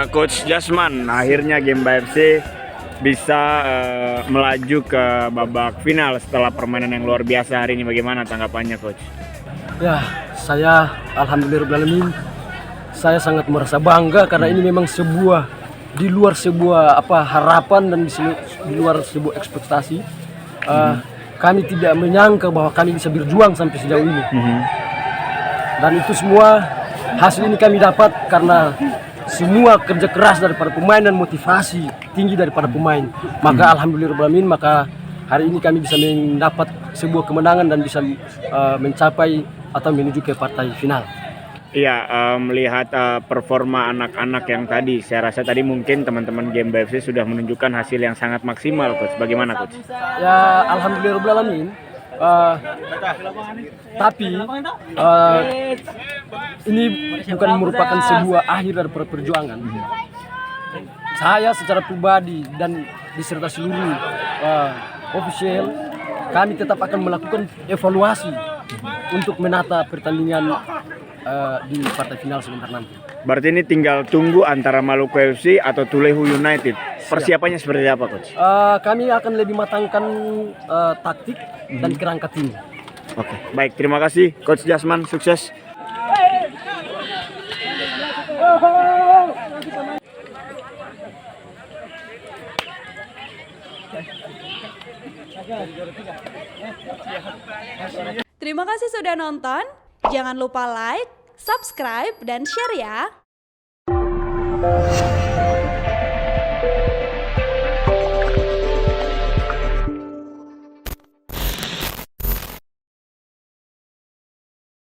Coach Jasman, akhirnya Gemba FC bisa melaju ke babak final setelah permainan yang luar biasa hari ini. Bagaimana tanggapannya, Coach? Ya, saya alhamdulillahirobbilalamin, saya sangat merasa bangga karena ini memang di luar sebuah harapan dan di luar sebuah ekspektasi. Kami tidak menyangka bahwa kami bisa berjuang sampai sejauh ini. Dan itu semua hasil ini kami dapat karena semua kerja keras daripada pemain dan motivasi tinggi daripada pemain. Maka alhamdulillahirobbilalamin, maka hari ini kami bisa mendapat sebuah kemenangan dan bisa mencapai atau menuju ke partai final. Iya, melihat performa anak-anak yang tadi, saya rasa tadi mungkin teman-teman Gemba FC sudah menunjukkan hasil yang sangat maksimal, Coach. Bagaimana, Coach? Ya, alhamdulillahirobbilalamin. Tapi ini bukan merupakan sebuah akhir dari perjuangan. Saya secara pribadi dan beserta seluruh official, kami tetap akan melakukan evaluasi untuk menata pertandingan di partai final sebentar nanti. Berarti ini tinggal tunggu antara Maluku FC atau Tulehu United. Persiapannya seperti apa, Coach? Kami akan lebih matangkan taktik dan kerangka tim. Oke, baik. Terima kasih, Coach Jasman. Sukses. Terima kasih sudah nonton. Jangan lupa like, subscribe, dan share ya.